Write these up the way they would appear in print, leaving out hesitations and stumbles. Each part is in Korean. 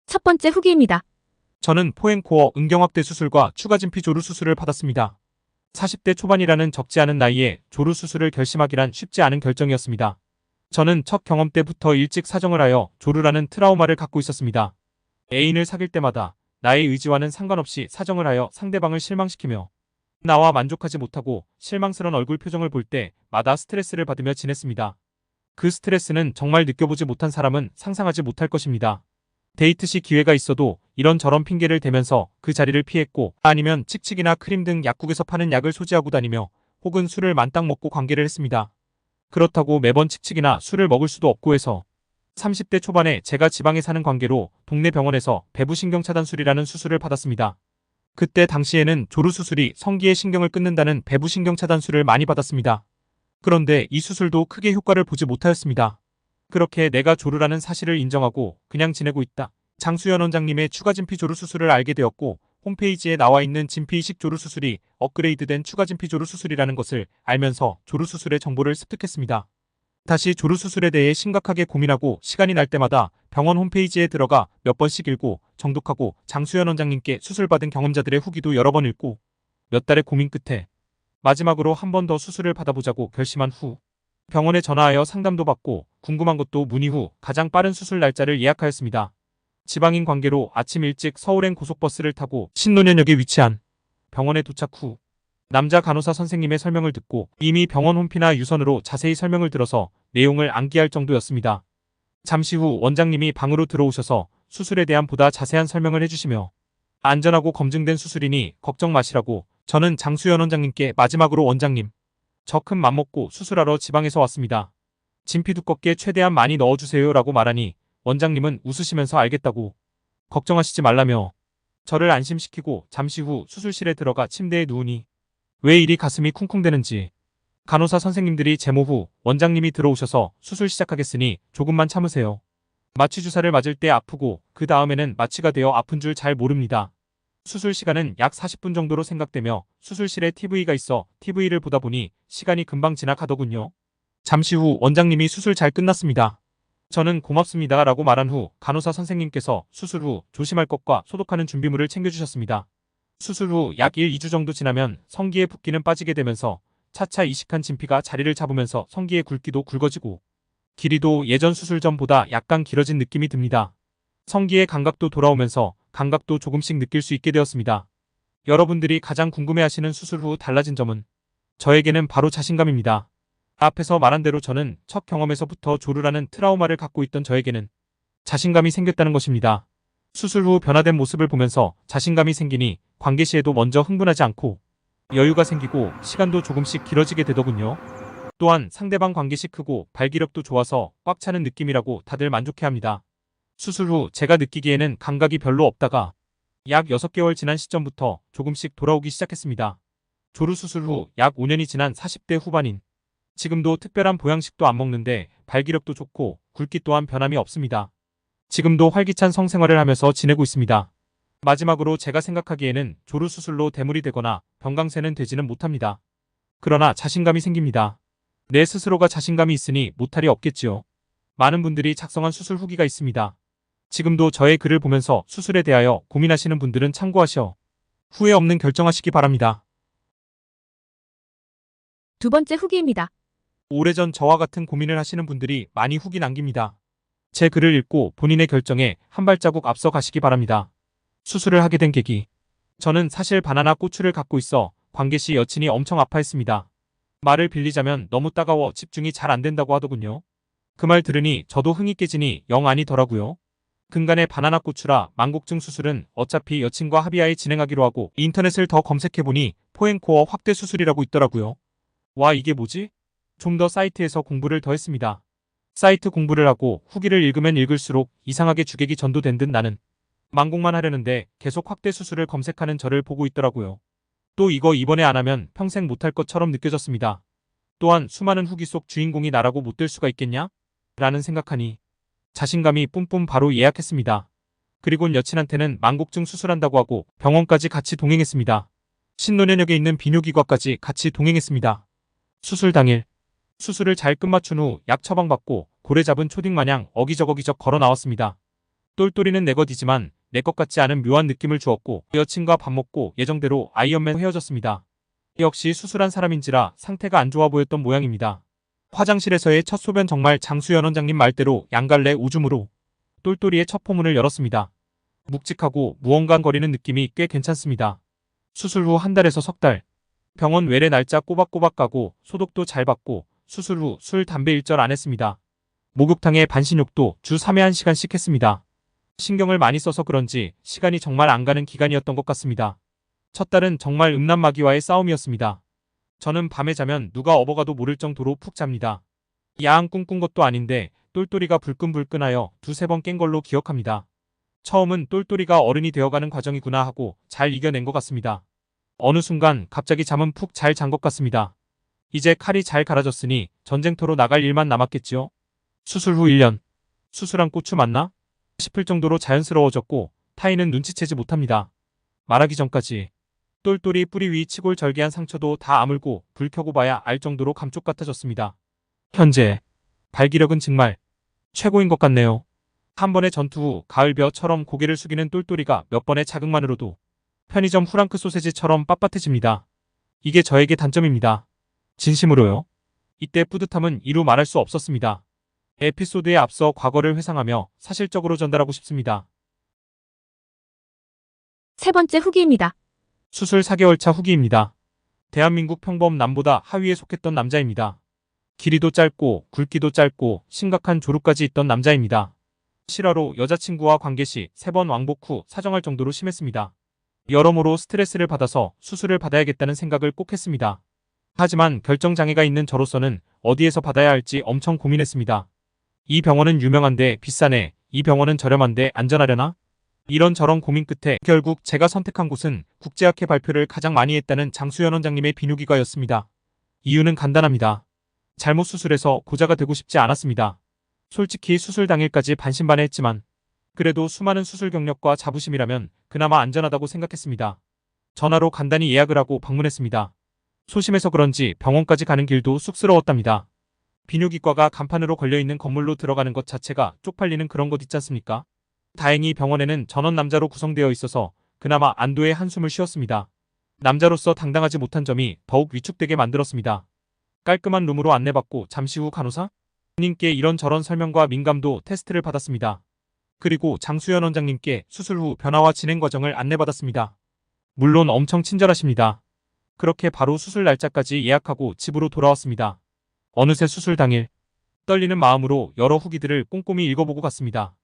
첫 번째 후기입니다. 저는 포행코어 은경확대 수술과 추가진피 조루 수술을 받았습니다. 40대 초반이라는 적지 않은 나이에 조루 수술을 결심하기란 쉽지 않은 결정이었습니다. 저는 첫 경험 때부터 일찍 사정을 하여 조루라는 트라우마를 갖고 있었습니다. 애인을 사귈 때마다 나의 의지와는 상관없이 사정을 하여 상대방을 실망시키며 나와 만족하지 못하고 실망스러운 얼굴 표정을 볼 때마다 스트레스를 받으며 지냈습니다. 그 스트레스는 정말 느껴보지 못한 사람은 상상하지 못할 것입니다. 데이트 시 기회가 있어도 이런저런 핑계를 대면서 그 자리를 피했고, 아니면 칙칙이나 크림 등 약국에서 파는 약을 소지하고 다니며 혹은 술을 만땅 먹고 관계를 했습니다. 그렇다고 매번 칙칙이나 술을 먹을 수도 없고 해서 30대 초반에 제가 지방에 사는 관계로 동네 병원에서 배부신경 차단술이라는 수술을 받았습니다. 그때 당시에는 조루 수술이 성기의 신경을 끊는다는 배부신경 차단술을 많이 받았습니다. 그런데 이 수술도 크게 효과를 보지 못하였습니다. 그렇게 내가 조루라는 사실을 인정하고 그냥 지내고 있다. 장수연 원장님의 추가진피 조루 수술을 알게 되었고, 홈페이지에 나와 있는 진피 이식 조루 수술이 업그레이드된 추가진피 조루 수술이라는 것을 알면서 조루 수술의 정보를 습득했습니다. 다시 조루 수술에 대해 심각하게 고민하고 시간이 날 때마다 병원 홈페이지에 들어가 몇 번씩 읽고 정독하고 장수연 원장님께 수술받은 경험자들의 후기도 여러 번 읽고 몇 달의 고민 끝에 마지막으로 한 번 더 수술을 받아보자고 결심한 후 병원에 전화하여 상담도 받고 궁금한 것도 문의 후 가장 빠른 수술 날짜를 예약하였습니다. 지방인 관계로 아침 일찍 서울행 고속버스를 타고 신논현역에 위치한 병원에 도착 후 남자 간호사 선생님의 설명을 듣고 이미 병원 홈피나 유선으로 자세히 설명을 들어서 내용을 암기할 정도였습니다. 잠시 후 원장님이 방으로 들어오셔서 수술에 대한 보다 자세한 설명을 해주시며 안전하고 검증된 수술이니 걱정 마시라고 저는 장수연 원장님께 마지막으로 원장님, 저 큰 맘먹고 수술하러 지방에서 왔습니다. 진피 두껍게 최대한 많이 넣어주세요 라고 말하니 원장님은 웃으시면서 알겠다고 걱정하시지 말라며 저를 안심시키고 잠시 후 수술실에 들어가 침대에 누우니 왜 이리 가슴이 쿵쿵대는지 간호사 선생님들이 제모 후 원장님이 들어오셔서 수술 시작하겠으니 조금만 참으세요. 마취 주사를 맞을 때 아프고 그 다음에는 마취가 되어 아픈 줄 잘 모릅니다. 수술 시간은 약 40분 정도로 생각되며 수술실에 TV가 있어 TV를 보다 보니 시간이 금방 지나가더군요. 잠시 후 원장님이 수술 잘 끝났습니다. 저는 고맙습니다 라고 말한 후 간호사 선생님께서 수술 후 조심할 것과 소독하는 준비물을 챙겨주셨습니다. 수술 후 약 1, 2주 정도 지나면 성기의 붓기는 빠지게 되면서 차차 이식한 진피가 자리를 잡으면서 성기의 굵기도 굵어지고 길이도 예전 수술 전보다 약간 길어진 느낌이 듭니다. 성기의 감각도 돌아오면서 감각도 조금씩 느낄 수 있게 되었습니다. 여러분들이 가장 궁금해하시는 수술 후 달라진 점은 저에게는 바로 자신감입니다. 앞에서 말한 대로 저는 첫 경험에서부터 조루라는 트라우마를 갖고 있던 저에게는 자신감이 생겼다는 것입니다. 수술 후 변화된 모습을 보면서 자신감이 생기니 관계 시에도 먼저 흥분하지 않고 여유가 생기고 시간도 조금씩 길어지게 되더군요. 또한 상대방 관계 시 크고 발기력도 좋아서 꽉 차는 느낌이라고 다들 만족해합니다. 수술 후 제가 느끼기에는 감각이 별로 없다가 약 6개월 지난 시점부터 조금씩 돌아오기 시작했습니다. 조루 수술 후 약 5년이 지난 40대 후반인 지금도 특별한 보양식도 안 먹는데 발기력도 좋고 굵기 또한 변함이 없습니다. 지금도 활기찬 성생활을 하면서 지내고 있습니다. 마지막으로 제가 생각하기에는 조루 수술로 대물이 되거나 병강세는 되지는 못합니다. 그러나 자신감이 생깁니다. 내 스스로가 자신감이 있으니 못할이 없겠지요. 많은 분들이 작성한 수술 후기가 있습니다. 지금도 저의 글을 보면서 수술에 대하여 고민하시는 분들은 참고하셔 후회 없는 결정하시기 바랍니다. 두 번째 후기입니다. 오래전 저와 같은 고민을 하시는 분들이 많이 후기 남깁니다. 제 글을 읽고 본인의 결정에 한 발자국 앞서 가시기 바랍니다. 수술을 하게 된 계기. 저는 사실 바나나 꼬추를 갖고 있어 관계 시 여친이 엄청 아파했습니다. 말을 빌리자면 너무 따가워 집중이 잘 안 된다고 하더군요. 그 말 들으니 저도 흥이 깨지니 영 아니더라고요. 근간에 바나나 꼬추라 망곡증 수술은 어차피 여친과 합의하에 진행하기로 하고 인터넷을 더 검색해보니 포행코어 확대 수술이라고 있더라고요. 와 이게 뭐지? 좀 더 사이트에서 공부를 더 했습니다. 사이트 공부를 하고 후기를 읽으면 읽을수록 이상하게 주객이 전도된 듯 나는 망곡만 하려는데 계속 확대 수술을 검색하는 저를 보고 있더라고요. 또 이거 이번에 안 하면 평생 못할 것처럼 느껴졌습니다. 또한 수많은 후기 속 주인공이 나라고 못 될 수가 있겠냐? 라는 생각하니 자신감이 뿜뿜 바로 예약했습니다. 그리곤 여친한테는 망곡증 수술한다고 하고 병원까지 같이 동행했습니다. 신논현역에 있는 비뇨기과까지 같이 동행했습니다. 수술 당일 수술을 잘 끝마춘 후 약 처방받고 고래 잡은 초딩 마냥 어기적어기적 걸어 나왔습니다. 똘똘이는 내 것이지만 내 것 같지 않은 묘한 느낌을 주었고 여친과 밥 먹고 예정대로 아이언맨 헤어졌습니다. 역시 수술한 사람인지라 상태가 안 좋아 보였던 모양입니다. 화장실에서의 첫 소변 정말 장수연 원장님 말대로 양갈래 오줌으로 똘똘이의 첫 포문을 열었습니다. 묵직하고 무언가거리는 느낌이 꽤 괜찮습니다. 수술 후 한 달에서 석 달. 병원 외래 날짜 꼬박꼬박 가고 소독도 잘 받고 수술 후 술, 담배 일절 안 했습니다. 목욕탕에 반신욕도 주 3회 1시간씩 했습니다. 신경을 많이 써서 그런지 시간이 정말 안 가는 기간이었던 것 같습니다. 첫 달은 정말 음란마귀와의 싸움이었습니다. 저는 밤에 자면 누가 업어가도 모를 정도로 푹 잡니다. 야한 꿈꾼 것도 아닌데 똘똘이가 불끈불끈하여 두세 번 깬 걸로 기억합니다. 처음은 똘똘이가 어른이 되어가는 과정이구나 하고 잘 이겨낸 것 같습니다. 어느 순간 갑자기 잠은 푹 잘 잔 것 같습니다. 이제 칼이 잘 갈아졌으니 전쟁터로 나갈 일만 남았겠지요. 수술 후 1년. 수술한 고추 맞나? 싶을 정도로 자연스러워졌고 타인은 눈치채지 못합니다. 말하기 전까지. 똘똘이 뿌리 위 치골절개한 상처도 다 아물고 불 켜고 봐야 알 정도로 감쪽 같아졌습니다. 현재 발기력은 정말 최고인 것 같네요. 한 번의 전투 후 가을벼처럼 고개를 숙이는 똘똘이가 몇 번의 자극만으로도 편의점 후랑크 소세지처럼 빳빳해집니다. 이게 저에게 단점입니다. 진심으로요. 이때 뿌듯함은 이루 말할 수 없었습니다. 에피소드에 앞서 과거를 회상하며 사실적으로 전달하고 싶습니다. 세 번째 후기입니다. 수술 4개월 차 후기입니다. 대한민국 평범 남보다 하위에 속했던 남자입니다. 길이도 짧고 굵기도 짧고 심각한 조루까지 있던 남자입니다. 실화로 여자친구와 관계 시 3번 왕복 후 사정할 정도로 심했습니다. 여러모로 스트레스를 받아서 수술을 받아야겠다는 생각을 꼭 했습니다. 하지만 결정장애가 있는 저로서는 어디에서 받아야 할지 엄청 고민했습니다. 이 병원은 유명한데 비싸네. 이 병원은 저렴한데 안전하려나? 이런저런 고민 끝에 결국 제가 선택한 곳은 국제학회 발표를 가장 많이 했다는 장수연 원장님의 비뇨기과였습니다. 이유는 간단합니다. 잘못 수술해서 고자가 되고 싶지 않았습니다. 솔직히 수술 당일까지 반신반의했지만 그래도 수많은 수술 경력과 자부심이라면 그나마 안전하다고 생각했습니다. 전화로 간단히 예약을 하고 방문했습니다. 소심해서 그런지 병원까지 가는 길도 쑥스러웠답니다. 비뇨기과가 간판으로 걸려있는 건물로 들어가는 것 자체가 쪽팔리는 그런 것 있지 않습니까? 다행히 병원에는 전원 남자로 구성되어 있어서 그나마 안도의 한숨을 쉬었습니다. 남자로서 당당하지 못한 점이 더욱 위축되게 만들었습니다. 깔끔한 룸으로 안내받고 잠시 후 간호사 님께 이런저런 설명과 민감도 테스트를 받았습니다. 그리고 장수연 원장님께 수술 후 변화와 진행 과정을 안내받았습니다. 물론 엄청 친절하십니다. 그렇게 바로 수술 날짜까지 예약하고 집으로 돌아왔습니다. 어느새 수술 당일 떨리는 마음으로 여러 후기들을 꼼꼼히 읽어보고 갔습니다.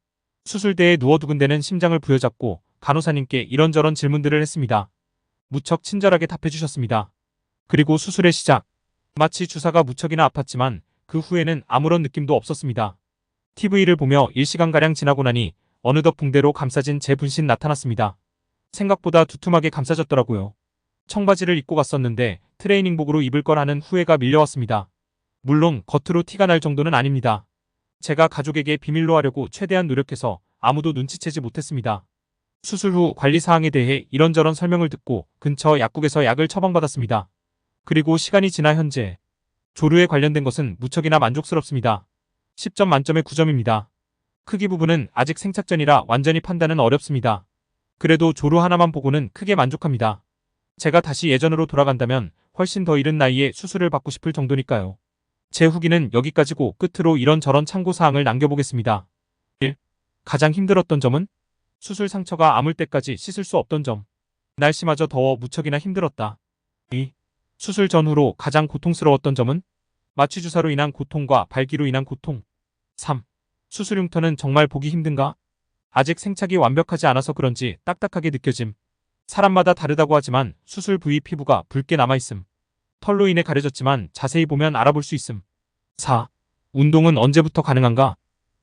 수술대에 누워두근 데는 심장을 부여잡고 간호사님께 이런저런 질문들을 했습니다. 무척 친절하게 답해주셨습니다. 그리고 수술의 시작. 마치 주사가 무척이나 아팠지만 그 후에는 아무런 느낌도 없었습니다. TV를 보며 1시간가량 지나고 나니 어느덧 붕대로 감싸진 제 분신 나타났습니다. 생각보다 두툼하게 감싸졌더라고요. 청바지를 입고 갔었는데 트레이닝복으로 입을 걸 하는 후회가 밀려왔습니다. 물론 겉으로 티가 날 정도는 아닙니다. 제가 가족에게 비밀로 하려고 최대한 노력해서 아무도 눈치채지 못했습니다. 수술 후 관리사항에 대해 이런저런 설명을 듣고 근처 약국에서 약을 처방받았습니다. 그리고 시간이 지나 현재 조류에 관련된 것은 무척이나 만족스럽습니다. 10점 만점에 9점입니다. 크기 부분은 아직 생착전이라 완전히 판단은 어렵습니다. 그래도 조루 하나만 보고는 크게 만족합니다. 제가 다시 예전으로 돌아간다면 훨씬 더 이른 나이에 수술을 받고 싶을 정도니까요. 제 후기는 여기까지고 끝으로 이런저런 참고사항을 남겨보겠습니다. 1. 가장 힘들었던 점은? 수술 상처가 아물 때까지 씻을 수 없던 점. 날씨마저 더워 무척이나 힘들었다. 2. 수술 전후로 가장 고통스러웠던 점은? 마취주사로 인한 고통과 발기로 인한 고통. 3. 수술 흉터는 정말 보기 힘든가? 아직 생착이 완벽하지 않아서 그런지 딱딱하게 느껴짐. 사람마다 다르다고 하지만 수술 부위 피부가 붉게 남아있음. 털로 인해 가려졌지만 자세히 보면 알아볼 수 있음. 4. 운동은 언제부터 가능한가?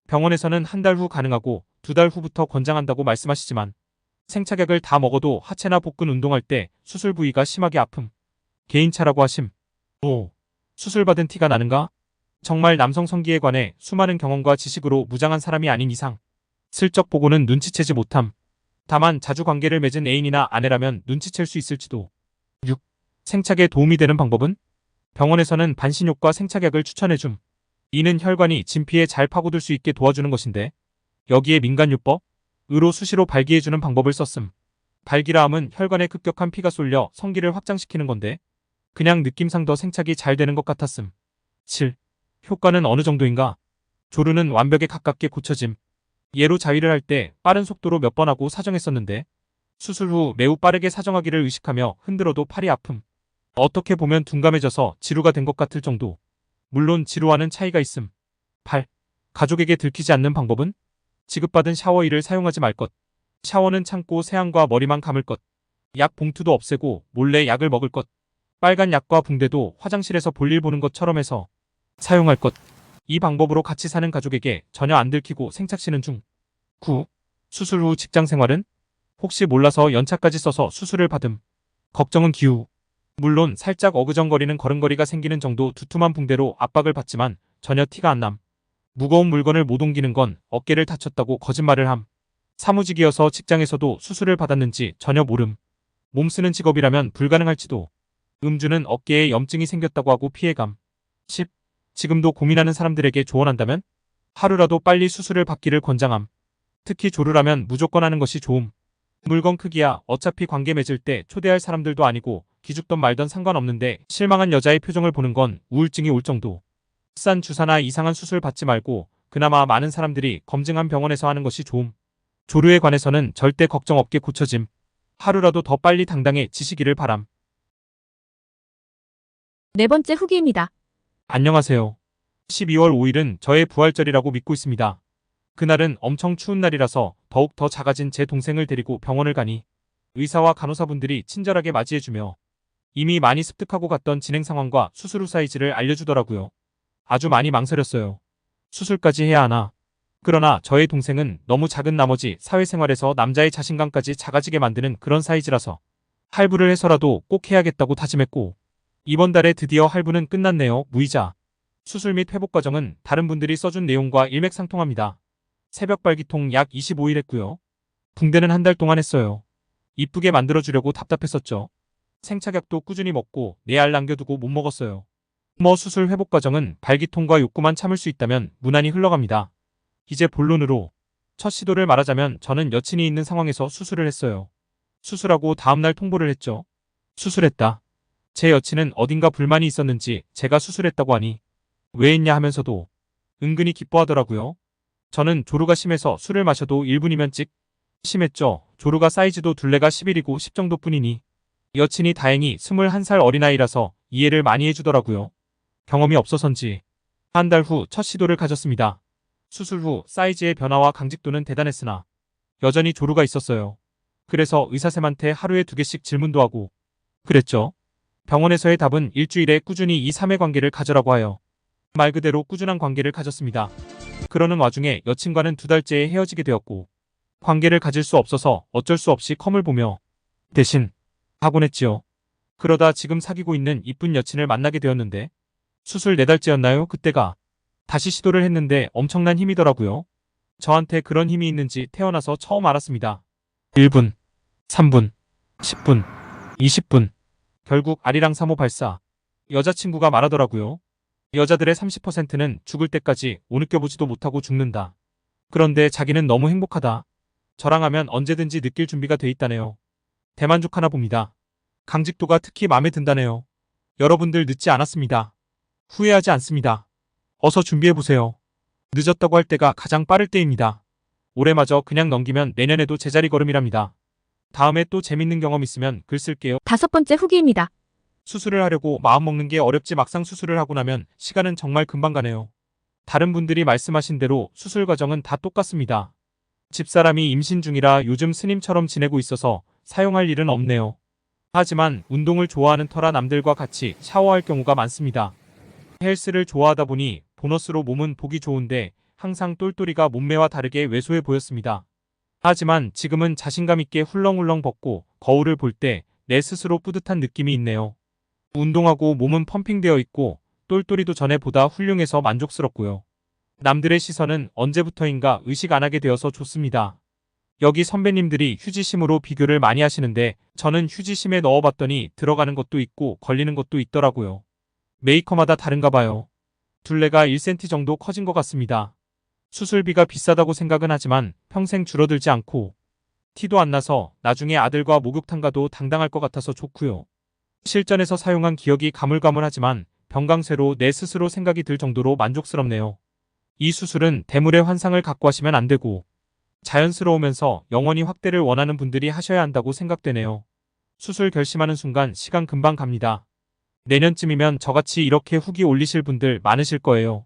병원에서는 한 달 후 가능하고 2달 후부터 권장한다고 말씀하시지만 생착약을 다 먹어도 하체나 복근 운동할 때 수술 부위가 심하게 아픔. 개인차라고 하심. 5. 수술받은 티가 나는가? 정말 남성 성기에 관해 수많은 경험과 지식으로 무장한 사람이 아닌 이상 슬쩍 보고는 눈치채지 못함. 다만 자주 관계를 맺은 애인이나 아내라면 눈치챌 수 있을지도. 6. 생착에 도움이 되는 방법은? 병원에서는 반신욕과 생착약을 추천해줌. 이는 혈관이 진피에 잘 파고들 수 있게 도와주는 것인데 여기에 민간요법? 으로 수시로 발기해주는 방법을 썼음. 발기라 함은 혈관에 급격한 피가 쏠려 성기를 확장시키는 건데 그냥 느낌상 더 생착이 잘 되는 것 같았음. 7. 효과는 어느 정도인가? 조루는 완벽에 가깝게 고쳐짐. 예로 자위를 할 때 빠른 속도로 몇 번 하고 사정했었는데 수술 후 매우 빠르게 사정하기를 의식하며 흔들어도 팔이 아픔. 어떻게 보면 둔감해져서 지루가 된 것 같을 정도. 물론 지루와는 차이가 있음. 8. 가족에게 들키지 않는 방법은? 지급받은 샤워일을 사용하지 말 것. 샤워는 참고 세안과 머리만 감을 것. 약 봉투도 없애고 몰래 약을 먹을 것. 빨간 약과 붕대도 화장실에서 볼일 보는 것처럼 해서 사용할 것. 이 방법으로 같이 사는 가족에게 전혀 안 들키고 생착시는 중. 9. 수술 후 직장 생활은? 혹시 몰라서 연차까지 써서 수술을 받음. 걱정은 기우. 물론 살짝 어그정거리는 걸음걸이가 생기는 정도 두툼한 붕대로 압박을 받지만 전혀 티가 안 남. 무거운 물건을 못 옮기는 건 어깨를 다쳤다고 거짓말을 함. 사무직이어서 직장에서도 수술을 받았는지 전혀 모름. 몸 쓰는 직업이라면 불가능할지도. 음주는 어깨에 염증이 생겼다고 하고 피해감. 10. 지금도 고민하는 사람들에게 조언한다면? 하루라도 빨리 수술을 받기를 권장함. 특히 조루라면 무조건 하는 것이 좋음. 물건 크기야 어차피 관계 맺을 때 초대할 사람들도 아니고 기죽던 말던 상관없는데 실망한 여자의 표정을 보는 건 우울증이 올 정도. 싼 주사나 이상한 수술 받지 말고 그나마 많은 사람들이 검증한 병원에서 하는 것이 좋음. 조류에 관해서는 절대 걱정 없게 고쳐짐. 하루라도 더 빨리 당당해지시기를 바람. 네 번째 후기입니다. 안녕하세요. 12월 5일은 저의 부활절이라고 믿고 있습니다. 그날은 엄청 추운 날이라서 더욱 더 작아진 제 동생을 데리고 병원을 가니 의사와 간호사분들이 친절하게 맞이해주며 이미 많이 습득하고 갔던 진행 상황과 수술 후 사이즈를 알려주더라고요. 아주 많이 망설였어요. 수술까지 해야 하나. 그러나 저의 동생은 너무 작은 나머지 사회생활에서 남자의 자신감까지 작아지게 만드는 그런 사이즈라서 할부를 해서라도 꼭 해야겠다고 다짐했고 이번 달에 드디어 할부는 끝났네요. 무이자. 수술 및 회복 과정은 다른 분들이 써준 내용과 일맥상통합니다. 새벽 발기통 약 25일 했고요. 붕대는 한 달 동안 했어요. 이쁘게 만들어주려고 답답했었죠. 생착약도 꾸준히 먹고 4알 남겨두고 못 먹었어요. 수술 회복 과정은 발기통과 욕구만 참을 수 있다면 무난히 흘러갑니다. 이제 본론으로. 첫 시도를 말하자면 저는 여친이 있는 상황에서 수술을 했어요. 수술하고 다음날 통보를 했죠. 수술했다. 제 여친은 어딘가 불만이 있었는지 제가 수술했다고 하니 왜 했냐 하면서도 은근히 기뻐하더라고요. 저는 조루가 심해서 술을 마셔도 1분이면 찍. 심했죠. 조루가 사이즈도 둘레가 11이고 10 정도뿐이니 여친이 다행히 21살 어린아이라서 이해를 많이 해주더라고요. 경험이 없어서인지 한 달 후 첫 시도를 가졌습니다. 수술 후 사이즈의 변화와 강직도는 대단했으나 여전히 조루가 있었어요. 그래서 의사쌤한테 하루에 2개씩 질문도 하고 그랬죠. 병원에서의 답은 일주일에 꾸준히 2-3회 관계를 가져라고 하여 말 그대로 꾸준한 관계를 가졌습니다. 그러는 와중에 여친과는 2달째에 헤어지게 되었고 관계를 가질 수 없어서 어쩔 수 없이 컴을 보며 대신 하곤 했지요. 그러다 지금 사귀고 있는 이쁜 여친을 만나게 되었는데 수술 4달째였나요? 그때가 다시 시도를 했는데 엄청난 힘이더라고요. 저한테 그런 힘이 있는지 태어나서 처음 알았습니다. 1분, 3분, 10분, 20분. 결국 아리랑 3호 발사. 여자친구가 말하더라고요. 여자들의 30%는 죽을 때까지 오 느껴보지도 못하고 죽는다. 그런데 자기는 너무 행복하다. 저랑 하면 언제든지 느낄 준비가 돼 있다네요. 대만족하나 봅니다. 강직도가 특히 마음에 든다네요. 여러분들 늦지 않았습니다. 후회하지 않습니다. 어서 준비해보세요. 늦었다고 할 때가 가장 빠를 때입니다. 올해마저 그냥 넘기면 내년에도 제자리 걸음이랍니다. 다음에 또 재밌는 경험 있으면 글 쓸게요. 5번째 후기입니다. 수술을 하려고 마음먹는 게 어렵지 막상 수술을 하고 나면 시간은 정말 금방 가네요. 다른 분들이 말씀하신 대로 수술 과정은 다 똑같습니다. 집사람이 임신 중이라 요즘 스님처럼 지내고 있어서 사용할 일은 없네요. 하지만 운동을 좋아하는 터라 남들과 같이 샤워할 경우가 많습니다. 헬스를 좋아하다 보니 보너스로 몸은 보기 좋은데 항상 똘똘이가 몸매와 다르게 왜소해 보였습니다. 하지만 지금은 자신감 있게 훌렁훌렁 벗고 거울을 볼 때 내 스스로 뿌듯한 느낌이 있네요. 운동하고 몸은 펌핑되어 있고 똘똘이도 전에보다 훌륭해서 만족스럽고요. 남들의 시선은 언제부터인가 의식 안 하게 되어서 좋습니다. 여기 선배님들이 휴지심으로 비교를 많이 하시는데 저는 휴지심에 넣어봤더니 들어가는 것도 있고 걸리는 것도 있더라고요. 메이커마다 다른가 봐요. 둘레가 1cm 정도 커진 것 같습니다. 수술비가 비싸다고 생각은 하지만 평생 줄어들지 않고 티도 안 나서 나중에 아들과 목욕탕 가도 당당할 것 같아서 좋고요. 실전에서 사용한 기억이 가물가물하지만 병강세로 내 스스로 생각이 들 정도로 만족스럽네요. 이 수술은 대물의 환상을 갖고 하시면 안 되고 자연스러우면서 영원히 확대를 원하는 분들이 하셔야 한다고 생각되네요. 수술 결심하는 순간 시간 금방 갑니다. 내년쯤이면 저같이 이렇게 후기 올리실 분들 많으실 거예요.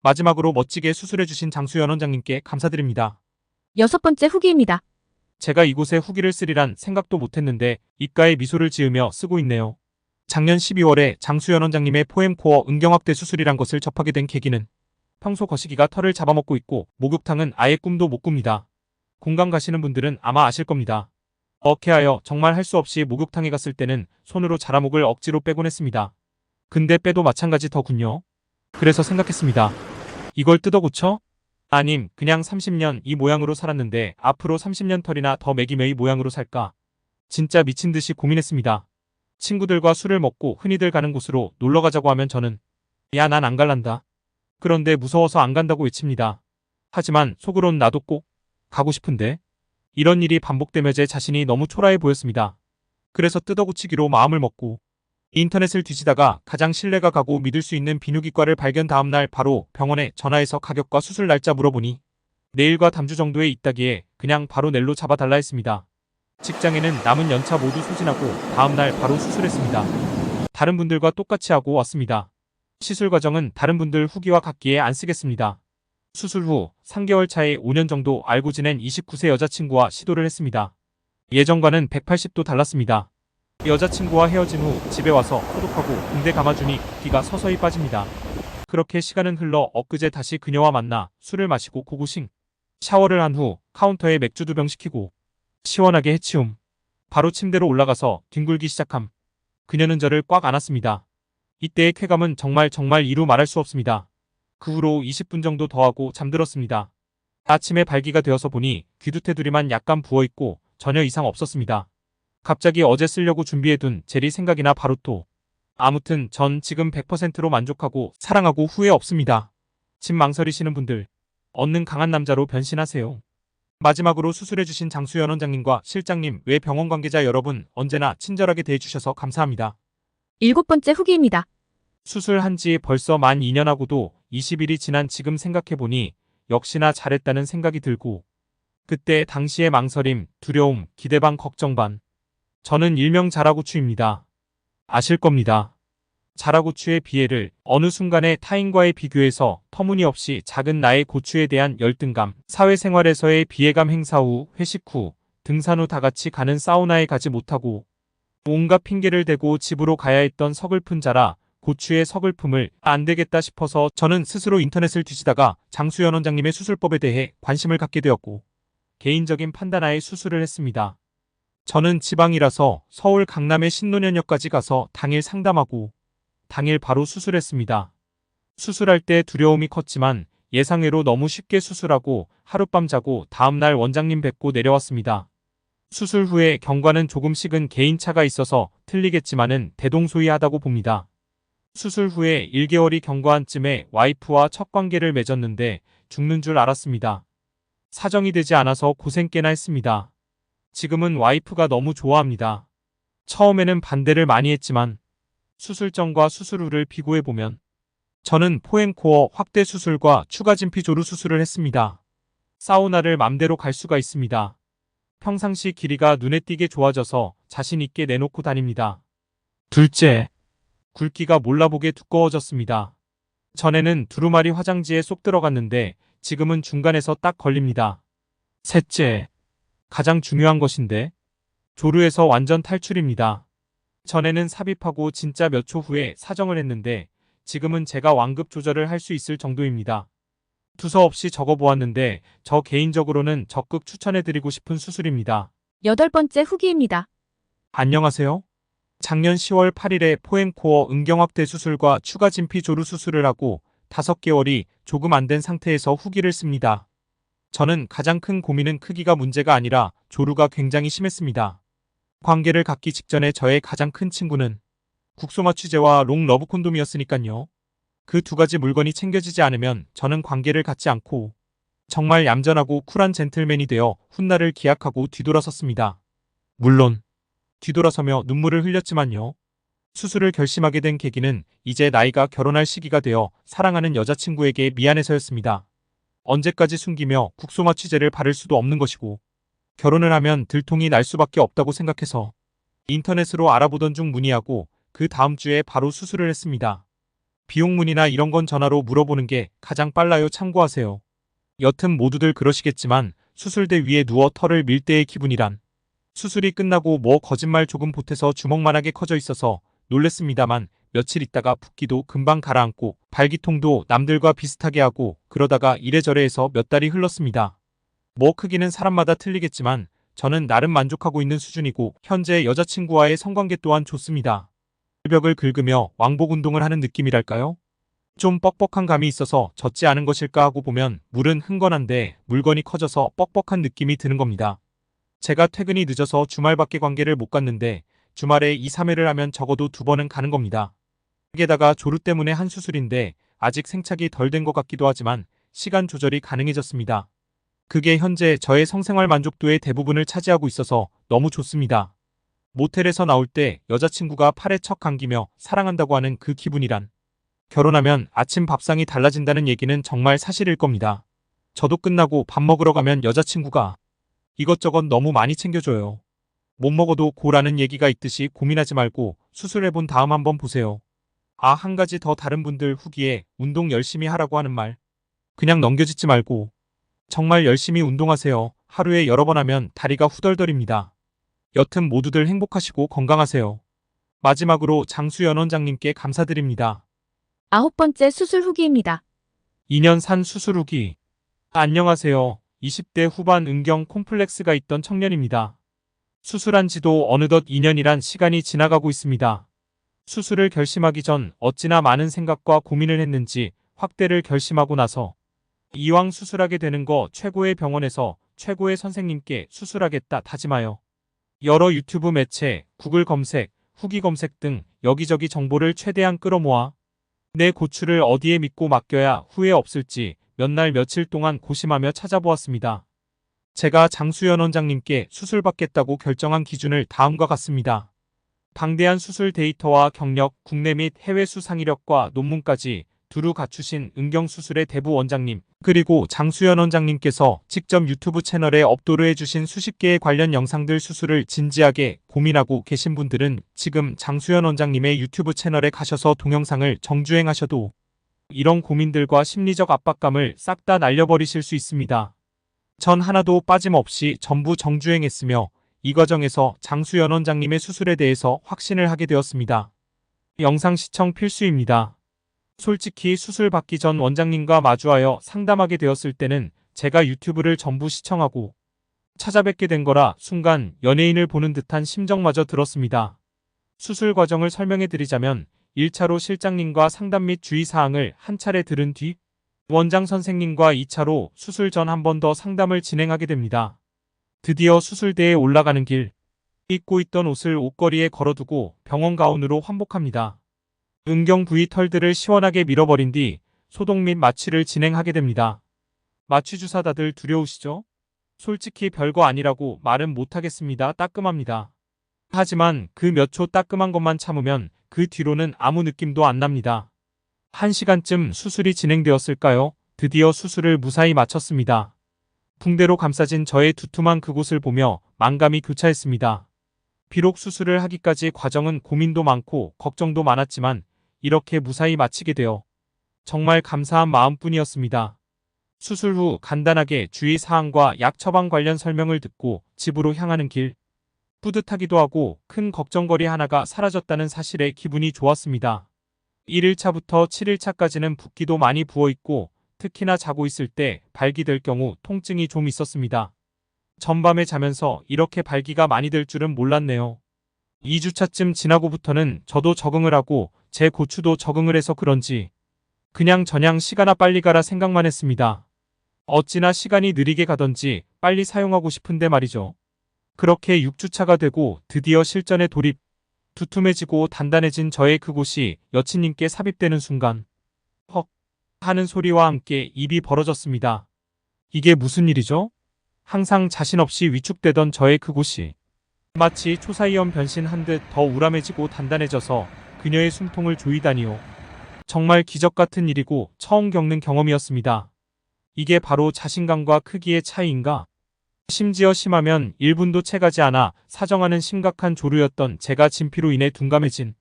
마지막으로 멋지게 수술해주신 장수연 원장님께 감사드립니다. 6번째 후기입니다. 제가 이곳에 후기를 쓰리란 생각도 못했는데 입가에 미소를 지으며 쓰고 있네요. 작년 12월에 장수연 원장님의 포엠코어 음경확대 수술이란 것을 접하게 된 계기는 평소 거시기가 털을 잡아먹고 있고 목욕탕은 아예 꿈도 못 꿉니다. 공감 가시는 분들은 아마 아실 겁니다. 어케하여 정말 할 수 없이 목욕탕에 갔을 때는 손으로 자라목을 억지로 빼곤 했습니다. 근데 빼도 마찬가지 더군요. 그래서 생각했습니다. 이걸 뜯어 고쳐? 아님 그냥 30년 이 모양으로 살았는데 앞으로 30년 털이나 더 매기며 이 모양으로 살까? 진짜 미친 듯이 고민했습니다. 친구들과 술을 먹고 흔히들 가는 곳으로 놀러 가자고 하면 저는 야, 난 안 갈란다. 그런데 무서워서 안 간다고 외칩니다. 하지만 속으론 나도 꼭 가고 싶은데 이런 일이 반복되며 제 자신이 너무 초라해 보였습니다. 그래서 뜯어고치기로 마음을 먹고 인터넷을 뒤지다가 가장 신뢰가 가고 믿을 수 있는 비뇨기과를 발견 다음 날 바로 병원에 전화해서 가격과 수술 날짜 물어보니 내일과 다음 주 정도에 있다기에 그냥 바로 낼로 잡아달라 했습니다. 직장에는 남은 연차 모두 소진하고 다음 날 바로 수술했습니다. 다른 분들과 똑같이 하고 왔습니다. 시술 과정은 다른 분들 후기와 같기에 안 쓰겠습니다. 수술 후 3개월 차에 5년 정도 알고 지낸 29세 여자친구와 시도를 했습니다. 예전과는 180도 달랐습니다. 여자친구와 헤어진 후 집에 와서 소독하고 붕대 감아주니 붓기가 서서히 빠집니다. 그렇게 시간은 흘러 엊그제 다시 그녀와 만나 술을 마시고 고고싱 샤워를 한 후 카운터에 맥주 2병 시키고 시원하게 해치움. 바로 침대로 올라가서 뒹굴기 시작함. 그녀는 저를 꽉 안았습니다. 이때의 쾌감은 정말 이루 말할 수 없습니다. 그 후로 20분 정도 더 하고 잠들었습니다. 아침에 발기가 되어서 보니 귀두테두리만 약간 부어있고 전혀 이상 없었습니다. 갑자기 어제 쓰려고 준비해둔 젤이 생각이나 바로 또. 아무튼 전 지금 100%로 만족하고 사랑하고 후회 없습니다. 집 망설이시는 분들 얻는 강한 남자로 변신하세요. 마지막으로 수술해주신 장수연 원장님과 실장님 외 병원 관계자 여러분 언제나 친절하게 대해주셔서 감사합니다. 7번째 후기입니다. 수술한 지 벌써 만 2년하고도 20일이 지난 지금 생각해보니 역시나 잘했다는 생각이 들고 그때 당시의 망설임, 두려움, 기대 반 걱정 반. 저는 일명 자라고추입니다. 아실 겁니다. 자라고추의 비애를 어느 순간에 타인과의 비교에서 터무니없이 작은 나의 고추에 대한 열등감, 사회생활에서의 비애감 행사 후, 회식 후, 등산 후 다 같이 가는 사우나에 가지 못하고 온갖 핑계를 대고 집으로 가야 했던 서글픈 자라 고추의 서글픔을 안 되겠다 싶어서 저는 스스로 인터넷을 뒤지다가 장수연 원장님의 수술법에 대해 관심을 갖게 되었고 개인적인 판단하에 수술을 했습니다. 저는 지방이라서 서울 강남의 신논현역까지 가서 당일 상담하고 당일 바로 수술했습니다. 수술할 때 두려움이 컸지만 예상외로 너무 쉽게 수술하고 하룻밤 자고 다음날 원장님 뵙고 내려왔습니다. 수술 후에 경과는 조금씩은 개인차가 있어서 틀리겠지만은 대동소이하다고 봅니다. 수술 후에 1개월이 경과한 쯤에 와이프와 첫 관계를 맺었는데 죽는 줄 알았습니다. 사정이 되지 않아서 고생 꽤나 했습니다. 지금은 와이프가 너무 좋아합니다. 처음에는 반대를 많이 했지만 수술 전과 수술 후를 비교해보면 저는 포엠코어 확대 수술과 추가 진피 조루 수술을 했습니다. 사우나를 맘대로 갈 수가 있습니다. 평상시 길이가 눈에 띄게 좋아져서 자신 있게 내놓고 다닙니다. 둘째, 굵기가 몰라보게 두꺼워졌습니다. 전에는 두루마리 화장지에 쏙 들어갔는데 지금은 중간에서 딱 걸립니다. 셋째, 가장 중요한 것인데 조루에서 완전 탈출입니다. 전에는 삽입하고 진짜 몇 초 후에 사정을 했는데 지금은 제가 완급 조절을 할 수 있을 정도입니다. 두서없이 적어보았는데 저 개인적으로는 적극 추천해드리고 싶은 수술입니다. 8번째 후기입니다. 안녕하세요. 작년 10월 8일에 포엠코어 음경확대 수술과 추가 진피 조루 수술을 하고 5개월이 조금 안 된 상태에서 후기를 씁니다. 저는 가장 큰 고민은 크기가 문제가 아니라 조루가 굉장히 심했습니다. 관계를 갖기 직전에 저의 가장 큰 친구는 국소마 취재와 롱 러브 콘돔이었으니깐요. 그 두 가지 물건이 챙겨지지 않으면 저는 관계를 갖지 않고 정말 얌전하고 쿨한 젠틀맨이 되어 훗날을 기약하고 뒤돌아섰습니다. 물론 뒤돌아서며 눈물을 흘렸지만요. 수술을 결심하게 된 계기는 이제 나이가 결혼할 시기가 되어 사랑하는 여자친구에게 미안해서였습니다. 언제까지 숨기며 국소마 취재를 바를 수도 없는 것이고 결혼을 하면 들통이 날 수밖에 없다고 생각해서 인터넷으로 알아보던 중 문의하고 그 다음 주에 바로 수술을 했습니다. 비용 문의나 이런 건 전화로 물어보는 게 가장 빨라요. 참고하세요. 여튼 모두들 그러시겠지만 수술대 위에 누워 털을 밀 때의 기분이란 수술이 끝나고 뭐 거짓말 조금 보태서 주먹만하게 커져 있어서 놀랬습니다만 며칠 있다가 붓기도 금방 가라앉고 발기통도 남들과 비슷하게 하고 그러다가 이래저래 해서 몇 달이 흘렀습니다. 뭐 크기는 사람마다 틀리겠지만 저는 나름 만족하고 있는 수준이고 현재 여자친구와의 성관계 또한 좋습니다. 벽을 긁으며 왕복 운동을 하는 느낌이랄까요? 좀 뻑뻑한 감이 있어서 젖지 않은 것일까 하고 보면 물은 흥건한데 물건이 커져서 뻑뻑한 느낌이 드는 겁니다. 제가 퇴근이 늦어서 주말밖에 관계를 못 갔는데 주말에 2, 3회를 하면 적어도 2번은 가는 겁니다. 게다가 조루 때문에 한 수술인데 아직 생착이 덜 된 것 같기도 하지만 시간 조절이 가능해졌습니다. 그게 현재 저의 성생활 만족도의 대부분을 차지하고 있어서 너무 좋습니다. 모텔에서 나올 때 여자친구가 팔에 척 감기며 사랑한다고 하는 그 기분이란 결혼하면 아침 밥상이 달라진다는 얘기는 정말 사실일 겁니다. 저도 끝나고 밥 먹으러 가면 여자친구가 이것저것 너무 많이 챙겨줘요. 못 먹어도 고라는 얘기가 있듯이 고민하지 말고 수술해본 다음 한번 보세요. 아, 한 가지 더 다른 분들 후기에 운동 열심히 하라고 하는 말 그냥 넘겨짓지 말고 정말 열심히 운동하세요. 하루에 여러 번 하면 다리가 후덜덜입니다. 여튼 모두들 행복하시고 건강하세요. 마지막으로 장수연 원장님께 감사드립니다. 9번째 수술 후기입니다. 2년 산 수술 후기. 안녕하세요. 20대 후반 은경 콤플렉스가 있던 청년입니다. 수술한 지도 어느덧 2년이란 시간이 지나가고 있습니다. 수술을 결심하기 전 어찌나 많은 생각과 고민을 했는지 확대를 결심하고 나서 이왕 수술하게 되는 거 최고의 병원에서 최고의 선생님께 수술하겠다 다짐하여 여러 유튜브 매체, 구글 검색, 후기 검색 등 여기저기 정보를 최대한 끌어모아 내 고추를 어디에 믿고 맡겨야 후회 없을지 몇 날 며칠 동안 고심하며 찾아보았습니다. 제가 장수연 원장님께 수술받겠다고 결정한 기준을 다음과 같습니다. 방대한 수술 데이터와 경력, 국내 및 해외 수상 이력과 논문까지 두루 갖추신 은경수술의 대부 원장님, 그리고 장수연 원장님께서 직접 유튜브 채널에 업로드 해주신 수십 개의 관련 영상들 수술을 진지하게 고민하고 계신 분들은 지금 장수연 원장님의 유튜브 채널에 가셔서 동영상을 정주행하셔도 이런 고민들과 심리적 압박감을 싹 다 날려버리실 수 있습니다. 전 하나도 빠짐없이 전부 정주행했으며 이 과정에서 장수연 원장님의 수술에 대해서 확신을 하게 되었습니다. 영상 시청 필수입니다. 솔직히 수술 받기 전 원장님과 마주하여 상담하게 되었을 때는 제가 유튜브를 전부 시청하고 찾아뵙게 된 거라 순간 연예인을 보는 듯한 심정마저 들었습니다. 수술 과정을 설명해 드리자면 1차로 실장님과 상담 및 주의사항을 한 차례 들은 뒤 원장 선생님과 2차로 수술 전 한 번 더 상담을 진행하게 됩니다. 드디어 수술대에 올라가는 길, 입고 있던 옷을 옷걸이에 걸어두고 병원 가운으로 환복합니다. 은경 부위 털들을 시원하게 밀어버린 뒤 소독 및 마취를 진행하게 됩니다. 마취 주사 다들 두려우시죠? 솔직히 별거 아니라고 말은 못하겠습니다. 따끔합니다. 하지만 그 몇 초 따끔한 것만 참으면 그 뒤로는 아무 느낌도 안 납니다. 1시간쯤 수술이 진행되었을까요? 드디어 수술을 무사히 마쳤습니다. 붕대로 감싸진 저의 두툼한 그곳을 보며 만감이 교차했습니다. 비록 수술을 하기까지 과정은 고민도 많고 걱정도 많았지만 이렇게 무사히 마치게 되어 정말 감사한 마음뿐이었습니다. 수술 후 간단하게 주의사항과 약 처방 관련 설명을 듣고 집으로 향하는 길. 뿌듯하기도 하고 큰 걱정거리 하나가 사라졌다는 사실에 기분이 좋았습니다. 1일차부터 7일차까지는 붓기도 많이 부어있고 특히나 자고 있을 때 발기 될 경우 통증이 좀 있었습니다. 전밤에 자면서 이렇게 발기가 많이 될 줄은 몰랐네요. 2주차쯤 지나고부터는 저도 적응을 하고 제 고추도 적응을 해서 그런지 그냥 저냥 시간아 빨리 가라 생각만 했습니다. 어찌나 시간이 느리게 가던지 빨리 사용하고 싶은데 말이죠. 그렇게 6주차가 되고 드디어 실전에 돌입, 두툼해지고 단단해진 저의 그곳이 여친님께 삽입되는 순간 헉 하는 소리와 함께 입이 벌어졌습니다. 이게 무슨 일이죠? 항상 자신 없이 위축되던 저의 그곳이 마치 초사이언 변신한 듯 더 우람해지고 단단해져서 그녀의 숨통을 조이다니요. 정말 기적 같은 일이고 처음 겪는 경험이었습니다. 이게 바로 자신감과 크기의 차이인가? 심지어 심하면 1분도 채가지 않아 사정하는 심각한 조류였던 제가 진피로 인해 둔감해진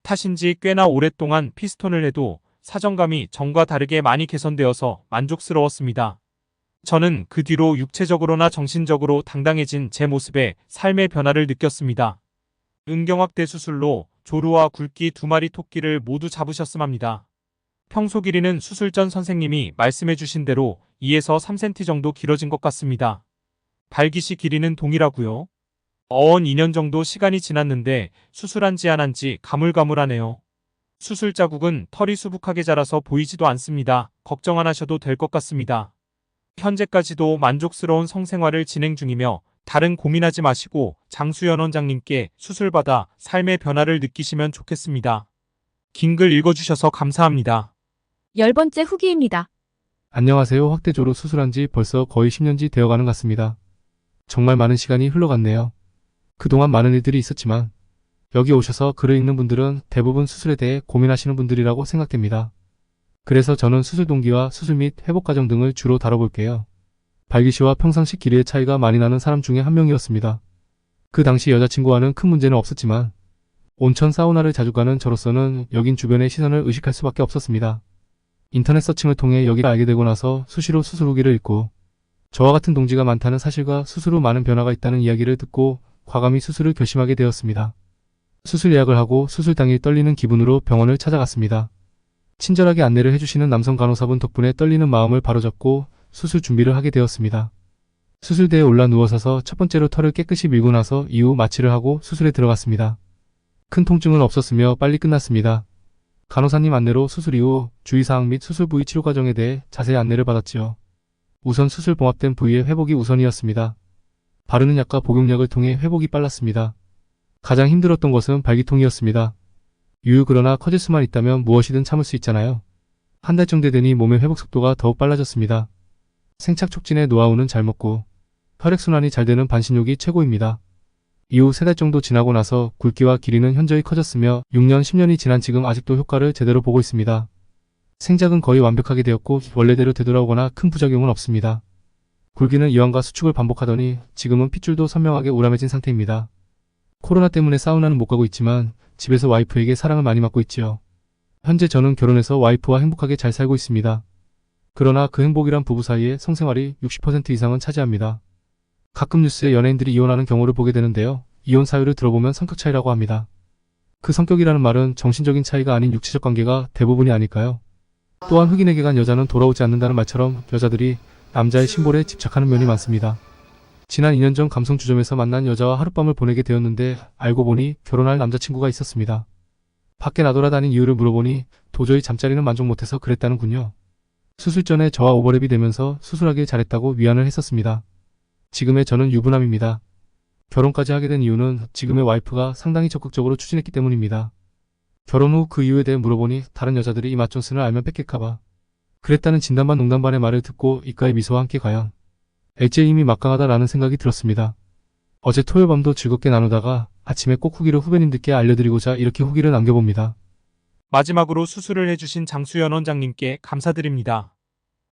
탓인지 꽤나 오랫동안 피스톤을 해도 사정감이 전과 다르게 많이 개선되어서 만족스러웠습니다. 저는 그 뒤로 육체적으로나 정신적으로 당당해진 제 모습에 삶의 변화를 느꼈습니다. 은경확대 수술로 조루와 굵기 2마리 토끼를 모두 잡으셨음 합니다. 평소 길이는 수술 전 선생님이 말씀해 주신 대로 2에서 3cm 정도 길어진 것 같습니다. 발기시 길이는 동일하고요. 어언 2년 정도 시간이 지났는데 수술한지 안 한지 가물가물하네요. 수술 자국은 털이 수북하게 자라서 보이지도 않습니다. 걱정 안 하셔도 될 것 같습니다. 현재까지도 만족스러운 성생활을 진행 중이며 다른 고민하지 마시고 장수연 원장님께 수술받아 삶의 변화를 느끼시면 좋겠습니다. 긴 글 읽어주셔서 감사합니다. 10번째 후기입니다. 안녕하세요. 확대조로 수술한 지 벌써 거의 10년지 되어가는 것 같습니다. 정말 많은 시간이 흘러갔네요. 그동안 많은 일들이 있었지만 여기 오셔서 글을 읽는 분들은 대부분 수술에 대해 고민하시는 분들이라고 생각됩니다. 그래서 저는 수술 동기와 수술 및 회복 과정 등을 주로 다뤄볼게요. 발기시와 평상시 길이의 차이가 많이 나는 사람 중에 한 명이었습니다. 그 당시 여자친구와는 큰 문제는 없었지만 온천 사우나를 자주 가는 저로서는 여긴 주변의 시선을 의식할 수밖에 없었습니다. 인터넷 서칭을 통해 여기를 알게 되고 나서 수시로 수술 후기를 읽고 저와 같은 동지가 많다는 사실과 수술 후 많은 변화가 있다는 이야기를 듣고 과감히 수술을 결심하게 되었습니다. 수술 예약을 하고 수술 당일 떨리는 기분으로 병원을 찾아갔습니다. 친절하게 안내를 해주시는 남성 간호사분 덕분에 떨리는 마음을 바로잡고 수술 준비를 하게 되었습니다. 수술대에 올라 누워서서 첫 번째로 털을 깨끗이 밀고 나서 이후 마취를 하고 수술에 들어갔습니다. 큰 통증은 없었으며 빨리 끝났습니다. 간호사님 안내로 수술 이후 주의사항 및 수술 부위 치료 과정에 대해 자세히 안내를 받았지요. 우선 수술 봉합된 부위의 회복이 우선이었습니다. 바르는 약과 복용약을 통해 회복이 빨랐습니다. 가장 힘들었던 것은 발기통이었습니다. 그러나 커질 수만 있다면 무엇이든 참을 수 있잖아요. 한 달 정도 되니 몸의 회복 속도가 더욱 빨라졌습니다. 생착 촉진의 노하우는 잘 먹고 혈액순환이 잘 되는 반신욕이 최고입니다. 이후 3달 정도 지나고 나서 굵기와 길이는 현저히 커졌으며 6년, 10년이 지난 지금 아직도 효과를 제대로 보고 있습니다. 생작은 거의 완벽하게 되었고 원래대로 되돌아오거나 큰 부작용은 없습니다. 굵기는 이완과 수축을 반복하더니 지금은 핏줄도 선명하게 우람해진 상태입니다. 코로나 때문에 사우나는 못 가고 있지만 집에서 와이프에게 사랑을 많이 받고 있지요. 현재 저는 결혼해서 와이프와 행복하게 잘 살고 있습니다. 그러나 그 행복이란 부부 사이의 성생활이 60% 이상은 차지합니다. 가끔 뉴스에 연예인들이 이혼하는 경우를 보게 되는데요. 이혼 사유를 들어보면 성격 차이라고 합니다. 그 성격이라는 말은 정신적인 차이가 아닌 육체적 관계가 대부분이 아닐까요? 또한 흑인에게 간 여자는 돌아오지 않는다는 말처럼 여자들이 남자의 심볼에 집착하는 면이 많습니다. 지난 2년 전 감성주점에서 만난 여자와 하룻밤을 보내게 되었는데 알고 보니 결혼할 남자친구가 있었습니다. 밖에 나돌아다닌 이유를 물어보니 도저히 잠자리는 만족 못해서 그랬다는군요. 수술 전에 저와 오버랩이 되면서 수술하길 잘했다고 위안을 했었습니다. 지금의 저는 유부남입니다. 결혼까지 하게 된 이유는 지금의 와이프가 상당히 적극적으로 추진했기 때문입니다. 결혼 후 그 이유에 대해 물어보니 다른 여자들이 이 맛존슨을 알면 뺏길까봐 그랬다는 진담반 농담반의 말을 듣고 입가에 미소와 함께 과연 LJ임이 막강하다라는 생각이 들었습니다. 어제 토요일 밤도 즐겁게 나누다가 아침에 꼭 후기를 후배님들께 알려드리고자 이렇게 후기를 남겨봅니다. 마지막으로 수술을 해주신 장수연 원장님께 감사드립니다.